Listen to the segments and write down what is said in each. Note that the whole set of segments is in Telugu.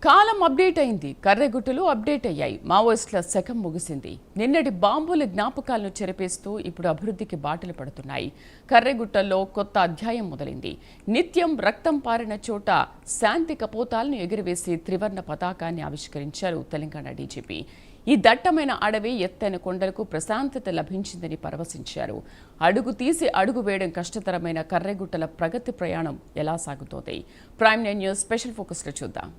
కాలం అప్డేట్ అయింది. కర్రెగుట్టలు అప్డేట్ అయ్యాయి. మావోయిస్టుల శకం ముగిసింది. నిన్నటి బాంబుల జ్ఞాపకాలను చెరిపేస్తూ ఇప్పుడు అభివృద్ధికి బాటలు పడుతున్నాయి. కర్రెగుట్టల్లో కొత్త అధ్యాయం మొదలైంది. నిత్యం రక్తం పారిన చోట శాంతి కపోతాలను ఎగురవేసి త్రివర్ణ పతాకాన్ని ఆవిష్కరించారు తెలంగాణ డీజీపీ. ఈ దట్టమైన అడవి, ఎత్తైన కొండలకు ప్రశాంతత లభించిందని పరవశించారు. అడుగు తీసి అడుగు వేయడం కష్టతరమైన కర్రెగుట్టల ప్రగతి ప్రయాణం ఎలా సాగుతోంది? ప్రైమ్ 9 న్యూస్ స్పెషల్ ఫోకస్లో చూద్దాం.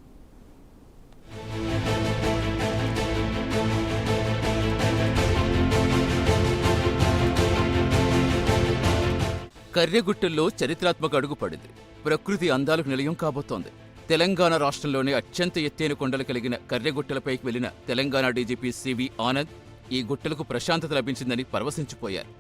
కర్రెగుట్టల్లో చరిత్రాత్మక అడుగు పడింది. ప్రకృతి అందాలకు నిలయం కాబోతోంది. తెలంగాణ రాష్ట్రంలోనే అత్యంత ఎత్తైన కొండలు కలిగిన కర్రెగుట్టలపైకి వెళ్లిన తెలంగాణ డీజీపీ సివి ఆనంద్ ఈ గుట్టలకు ప్రశాంతత లభించిందని పరవశించిపోయారు.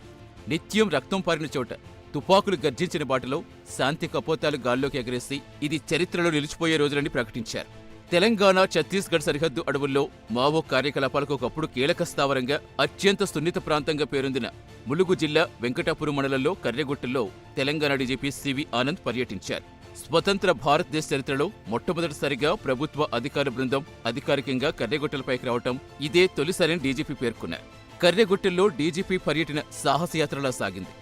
నిత్యం రక్తం పారిన చోట తుపాకులు గర్జించిన బాటలో శాంతి కపోతాలు గాల్లోకి ఎగరేసి ఇది చరిత్రలో నిలిచిపోయే రోజులని ప్రకటించారు. తెలంగాణ, ఛత్తీస్గఢ్ సరిహద్దు అడవుల్లో మావో కార్యకలాపాలకు ఒకప్పుడు కీలక స్థావరంగా, అత్యంత సున్నిత ప్రాంతంగా పేరొందిన ములుగు జిల్లా వెంకటాపురం మండలంలో కర్రెగుట్టల్లో తెలంగాణ డీజీపీ సివి ఆనంద్ పర్యటించారు. స్వతంత్ర భారతదేశ చరిత్రలో మొట్టమొదటిసారిగా ప్రభుత్వ అధికార బృందం అధికారికంగా కర్రెగుట్టలపైకి రావటం ఇదే తొలిసారని డీజీపీ పేర్కొన్నారు. కర్రెగుట్టల్లో డీజీపీ పర్యటన సాహసయాత్రలా సాగింది.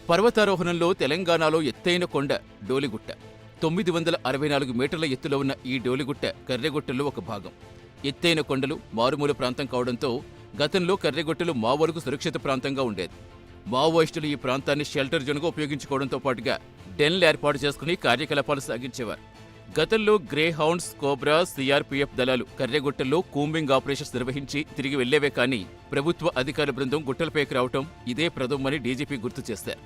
పర్వతారోహణంలో తెలంగాణలో ఎత్తైన కొండ డోలిగుట్ట. 964 మీటర్ల ఎత్తులో ఉన్న ఈ డోలిగుట్ట కర్రెగుట్టల్లో ఒక భాగం. ఎత్తైన కొండలు, మారుమూల ప్రాంతం కావడంతో గతంలో కర్రెగుట్టలు మావోలకు సురక్షిత ప్రాంతంగా ఉండేది. మావోయిస్టులు ఈ ప్రాంతాన్ని షెల్టర్ జోన్గా ఉపయోగించుకోవడంతో పాటుగా డెన్లు ఏర్పాటు చేసుకుని కార్యకలాపాలు సాగించేవారు. గతంలో గ్రే హౌండ్స్, కోబ్రా, సిఆర్పీఎఫ్ దళాలు కర్రెగుట్టల్లో కూంబింగ్ ఆపరేషన్స్ నిర్వహించి తిరిగి వెళ్లేవే కానీ ప్రభుత్వ అధికార బృందం గుట్టలపైకి రావటం ఇదే ప్రథమని డీజీపీ గుర్తు చేశారు.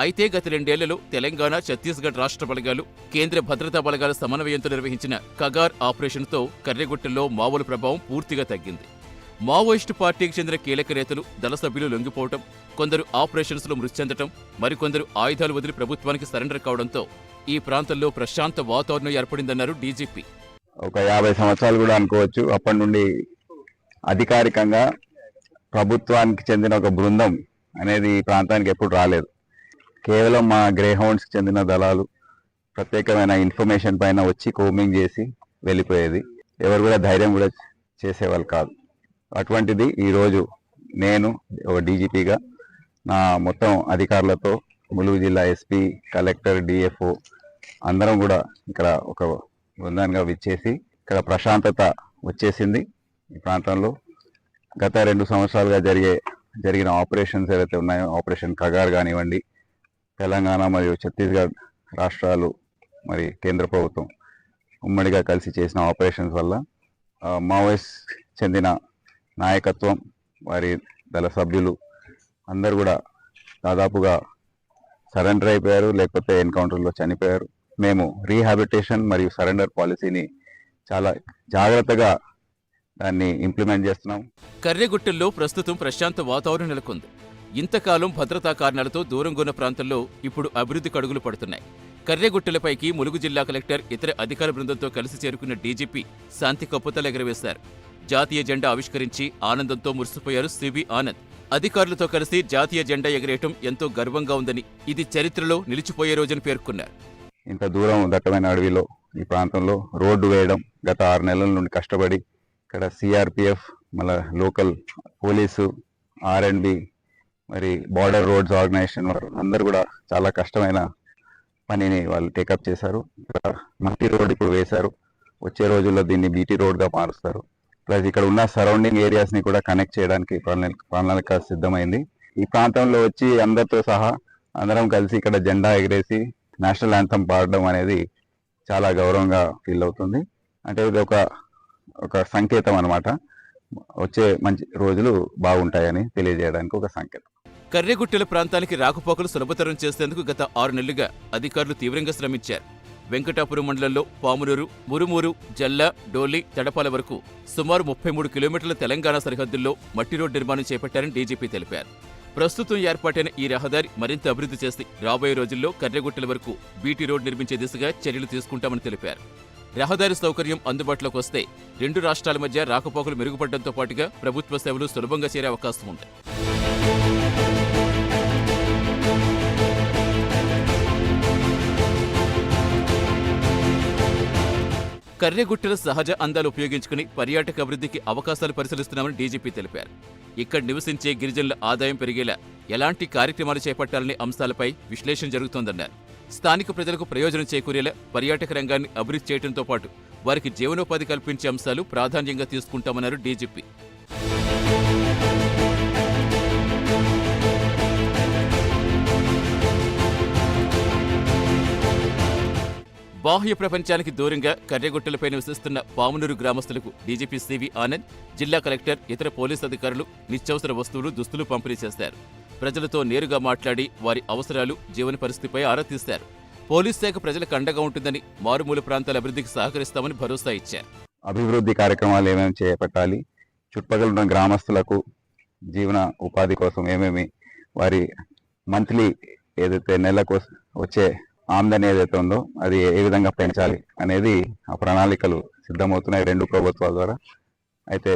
అయితే గత 2 ఏళ్లలో తెలంగాణ, ఛత్తీస్గఢ్ రాష్ట్ర బలగాలు, కేంద్ర భద్రతా బలగాల సమన్వయంతో నిర్వహించిన కగార్ ఆపరేషన్తో కర్రెగుట్టల్లో మావోల ప్రభావం పూర్తిగా తగ్గింది. మావోయిస్టు పార్టీకి చెందిన కీలక నేతలు, దళ సభ్యులు లొంగిపోవటం, కొందరు ఆపరేషన్స్లో మృతి చెందటం, మరికొందరు ఆయుధాలు వదిలి ప్రభుత్వానికి సరెండర్ కావడంతో ఈ ప్రాంతంలో ప్రశాంత వాతావరణం ఏర్పడిందన్నారు డీజీపీ. ఒక 50 సంవత్సరాలు కూడా అనుకోవచ్చు. అప్పటి నుండి అధికారికంగా ప్రభుత్వానికి చెందిన ఒక బృందం అనేది ఈ ప్రాంతానికి ఎప్పుడు రాలేదు. కేవలం మా గ్రే హౌండ్స్కి చెందిన దళాలు ప్రత్యేకమైన ఇన్ఫర్మేషన్ పైన వచ్చి కోమింగ్ చేసి వెళ్ళిపోయేది. ఎవరు కూడా ధైర్యం కూడా చేసేవాళ్ళు కాదు. అటువంటిది ఈరోజు నేను ఒక డీజీపీగా నా మొత్తం అధికారులతో ములుగు జిల్లా ఎస్పీ, కలెక్టర్, డిఎఫ్ఓ అందరం కూడా ఇక్కడ ఒక బృందంగా విచ్చేసి ఇక్కడ ప్రశాంతత వచ్చేసింది. ఈ ప్రాంతంలో గత 2 సంవత్సరాలుగా జరిగిన ఆపరేషన్స్ ఏవైతే ఉన్నాయో, ఆపరేషన్ కగార్ కానివ్వండి, తెలంగాణ మరియు ఛత్తీస్గఢ్ రాష్ట్రాలు మరి కేంద్ర ప్రభుత్వం ఉమ్మడిగా కలిసి చేసిన ఆపరేషన్స్ వల్ల మావోయిస్ట్ చెందిన నాయకత్వం, వారి దళ సభ్యులు అందరూ కూడా దాదాపుగా సరెండర్ అయిపోయారు, లేకపోతే ఎన్కౌంటర్లో చనిపోయారు. మేము రీహాబిటేషన్ మరియు సరెండర్ పాలసీని చాలా జాగ్రత్తగా దాన్ని ఇంప్లిమెంట్ చేస్తున్నాం. కర్రెగుట్టల్లో ప్రస్తుతం ప్రశాంత వాతావరణం నెలకొంది. ఇంతకాలం భద్రతా కారణాలతో దూరంగా ఉన్న ప్రాంతంలో ఇప్పుడు అభివృద్ధికి అడుగులు పడుతున్నాయి. కర్రెగుట్టలపైకి ములుగు జిల్లా కలెక్టర్, ఇతర అధికార బృందంతో కలిసి చేరుకున్న డీజీపీ శాంతి కప్పుతలు ఎగరవేశారు. జాతీయ జెండా ఆవిష్కరించి ఆనందంతో మురిసిపోయారు సివి ఆనంద్. అధికారులతో కలిసి జాతీయ జెండా ఎగరేయటం ఎంతో గర్వంగా ఉందని, ఇది చరిత్రలో నిలిచిపోయే రోజని పేర్కొన్నారు. ఇంత దూరం దట్టమైన అడవిలో ఈ ప్రాంతంలో రోడ్డు వేయడం, గత 6 నెలల నుండి కష్టపడి ఇక్కడ సిఆర్పిఎఫ్, మళ్ళీ లోకల్ పోలీసు, ఆర్ఎండ్బి, మరి బార్డర్ రోడ్స్ ఆర్గనైజేషన్ వారు అందరూ కూడా చాలా కష్టమైన పనిని వాళ్ళు టేకప్ చేశారు. మట్టి రోడ్ ఇప్పుడు వేశారు. వచ్చే రోజుల్లో దీన్ని బీటీ రోడ్గా మారుస్తారు. ప్లస్ ఇక్కడ ఉన్న సరౌండింగ్ ఏరియాస్ని కూడా కనెక్ట్ చేయడానికి ప్రణాళిక సిద్ధమైంది. ఈ ప్రాంతంలో వచ్చి అందరితో సహా అందరం కలిసి ఇక్కడ జెండా ఎగరేసి నేషనల్ యాంథమ్ పాడడం అనేది చాలా గౌరవంగా ఫీల్ అవుతుంది. అంటే ఇది ఒక సంకేతం అన్నమాట. వచ్చే మంచి రోజులు బాగుంటాయని తెలియజేయడానికి ఒక సంకేతం. కర్రెగుట్టల ప్రాంతానికి రాకపోకలు సులభతరం చేసేందుకు గత 6 నెలలుగా అధికారులు తీవ్రంగా శ్రమించారు. వెంకటాపురం మండలంలో పామునూరు, మురుమూరు, జల్లా, డోలి, తడపాల వరకు సుమారు 33 కిలోమీటర్ల తెలంగాణ సరిహద్దుల్లో మట్టి రోడ్డు నిర్మాణం చేపట్టారని డీజీపీ తెలిపారు. ప్రస్తుతం ఏర్పాటైన ఈ రహదారి మరింత అభివృద్ధి చేసి రాబోయే రోజుల్లో కర్రెగుట్టల వరకు బీటీ రోడ్ నిర్మించే దిశగా చర్యలు తీసుకుంటామని తెలిపారు. రహదారి సౌకర్యం అందుబాటులోకి వస్తే 2 రాష్ట్రాల మధ్య రాకపోకలు మెరుగుపడడంతో పాటుగా ప్రభుత్వ సేవలు సులభంగా చేరే అవకాశం ఉంది. కర్రెగుట్టల సహజ అందాలు ఉపయోగించుకుని పర్యాటక అభివృద్ధికి అవకాశాలు పరిశీలిస్తున్నామని డీజీపీ తెలిపారు. ఇక్కడ నివసించే గిరిజనుల ఆదాయం పెరిగేలా ఎలాంటి కార్యక్రమాలు చేపట్టాలనే అంశాలపై విశ్లేషణ జరుగుతోందన్నారు. స్థానిక ప్రజలకు ప్రయోజనం చేకూరేలా పర్యాటక రంగాన్ని అభివృద్ధి చేయడంతో పాటు వారికి జీవనోపాధి కల్పించే అంశాలు ప్రాధాన్యంగా తీసుకుంటామన్నారు డీజీపీ. బాహ్య ప్రపంచానికి దూరంగా కర్రెగుట్టలపై నివసిస్తున్న పామునూరు గ్రామస్తులకు డీజీపీ సివి ఆనంద్, జిల్లా కలెక్టర్, ఇతర పోలీసు అధికారులు నిత్యావసర వస్తువులు, దుస్తులు పంపిణీ చేశారు. ప్రజలతో నేరుగా మాట్లాడి వారి అవసరాలు, జీవన పరిస్థితిపై ఆరా తీశారు. పోలీస్ శాఖ ప్రజలకు అండగా ఉంటుందని, మారుమూల ప్రాంతాల అభివృద్ధికి సహకరిస్తామని భరోసా ఇచ్చారు. అభివృద్ధి కార్యక్రమాలు ఏమేమి చేపట్టాలి, చుట్టుపక్కల ఉన్న గ్రామస్తులకు జీవన ఉపాధి కోసం ఏమేమి, వారి మంత్లీ ఏదైతే నెలకు వచ్చే ఆమ్దాని ఏదైతే ఉందో అది ఏ విధంగా పెంచాలి అనేది ఆ ప్రణాళికలు సిద్ధమవుతున్నాయి 2 ప్రభుత్వాల ద్వారా. అయితే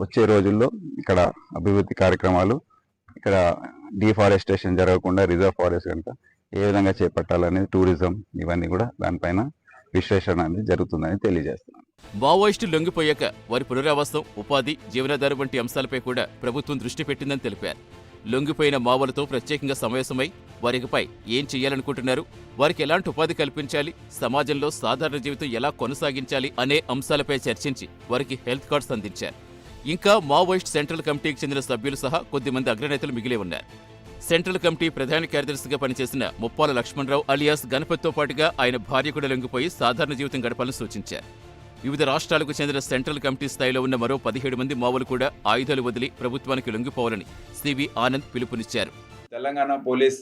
వచ్చే రోజుల్లో ఇక్కడ అభివృద్ధి కార్యక్రమాలు, ఇక్కడ డిఫారెస్టేషన్ జరగకుండా రిజర్వ్ ఫారెస్ట్ కనుక ఏ విధంగా చేపట్టాలనేది, టూరిజం, ఇవన్నీ కూడా దానిపైన విశ్లేషణ అనేది జరుగుతుందని తెలియజేస్తున్నాను. మావోయిస్టులు లొంగిపోయాక వారి పునరావాసం, ఉపాధి, జీవనాధారం వంటి అంశాలపై కూడా ప్రభుత్వం దృష్టి పెట్టిందని తెలిపారు. లొంగిపోయిన మావోలతో ప్రత్యేకంగా సమావేశమై వారిపై ఏం చేయాలనుకుంటున్నారు, వారికి ఎలాంటి ఉపాధి కల్పించాలి, సమాజంలో సాధారణ జీవితం ఎలా కొనసాగించాలి అనే అంశాలపై చర్చించి వారికి హెల్త్ కార్డ్స్ అందించారు. ఇంకా మావోయిస్ట్ సెంట్రల్ కమిటీకి చెందిన సభ్యులు సహా కొద్దిమంది అగ్రనేతలు మిగిలే ఉన్నారు. సెంట్రల్ కమిటీ ప్రధాన కార్యదర్శిగా పనిచేసిన ముప్పాల లక్ష్మణరావు అలియాస్ గణపతితో పాటుగా ఆయన భార్య కూడా లొంగిపోయి సాధారణ జీవితం గడపాలని సూచించారు. వివిధ రాష్ట్రాలకు చెందిన సెంట్రల్ కమిటీ స్థాయిలో ఉన్న మరో 17 మంది మావోలు కూడా ఆయుధాలు వదిలి ప్రభుత్వానికి లొంగిపోవాలని సివి ఆనంద్ పిలుపునిచ్చారు. తెలంగాణ పోలీస్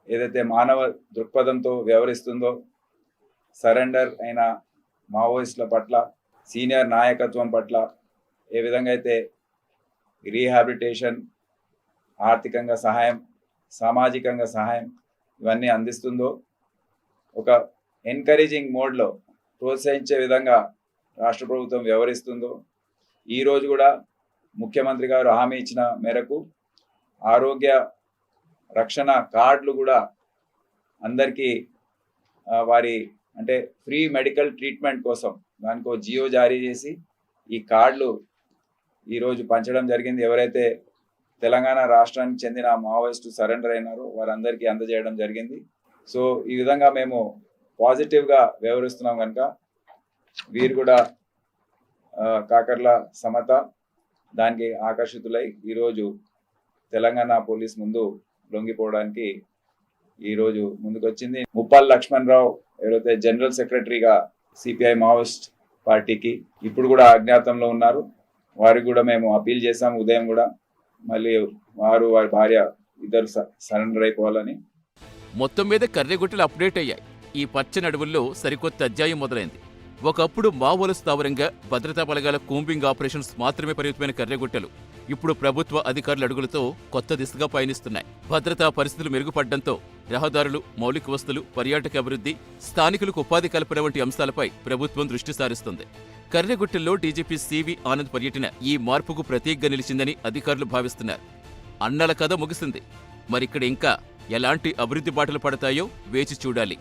ఏదైతే మానవ దృక్పథంతో వ్యవహరిస్తుందో, సరెండర్ అయిన మావోయిస్టుల పట్ల, సీనియర్ నాయకత్వం పట్ల ఏ విధంగా అయితే రీహాబిలిటేషన్, ఆర్థికంగా సహాయం, సామాజికంగా సహాయం ఇవన్నీ అందిస్తుందో, ఒక ఎన్కరేజింగ్ మోడ్లో ప్రోత్సహించే విధంగా రాష్ట్ర ప్రభుత్వం వ్యవహరిస్తుందో, ఈరోజు కూడా ముఖ్యమంత్రి గారు హామీ ఇచ్చిన మేరకు ఆరోగ్య రక్షణ కార్డులు కూడా అందరికీ వారి అంటే ఫ్రీ మెడికల్ ట్రీట్మెంట్ కోసం దానికో జియో జారీ చేసి ఈ కార్డులు ఈరోజు పంచడం జరిగింది. ఎవరైతే తెలంగాణ రాష్ట్రానికి చెందిన మావోయిస్టు సరెండర్ అయినారో వారందరికీ అందజేయడం జరిగింది. సో ఈ విధంగా మేము పాజిటివ్గా వ్యవహరిస్తున్నాం కనుక వీరు కూడా కాకర్ల సమత దానికి ఆకర్షితులై ఈరోజు తెలంగాణ పోలీస్ ముందు లొంగిపోవడానికి ఈరోజు ముందుకొచ్చింది. ముప్పాల లక్ష్మణరావు ఎవరైతే జనరల్ సెక్రటరీగా సిపిఐ మావోయిస్ట్ పార్టీకి ఇప్పుడు కూడా అజ్ఞాతంలో ఉన్నారు, వారికి కూడా మేము అపీల్ చేశాము ఉదయం కూడా, మళ్ళీ వారి భార్య ఇద్దరు సరెండర్ అయిపోవాలని. మొత్తం మీద కర్రెగుట్టలు అప్డేట్ అయ్యాయి. ఈ పచ్చని అడవుల్లో సరికొత్త అధ్యాయం మొదలైంది. ఒకప్పుడు మావోల స్థావరంగా భద్రతా బలగాల కూంబింగ్ ఆపరేషన్స్ మాత్రమే పరిమితమైన కర్రెగుట్టలు ఇప్పుడు ప్రభుత్వ అధికారుల అడుగులతో కొత్త దిశగా పయనిస్తున్నాయి. భద్రతా పరిస్థితులు మెరుగుపడడంతో రహదారులు, మౌలిక వస్తువులు, పర్యాటక అభివృద్ధి, స్థానికులకు ఉపాధి కల్పన వంటి అంశాలపై ప్రభుత్వం దృష్టి సారిస్తుంది. కర్రెగుట్టల్లో డీజీపీ సివి ఆనంద్ పర్యటన ఈ మార్పుకు ప్రతీకగా నిలిచిందని అధికారులు భావిస్తున్నారు. అన్నల కథ ముగిసింది. మరిక్కడ ఇంకా ఎలాంటి అభివృద్ధి బాటలు పడతాయో వేచి చూడాలి.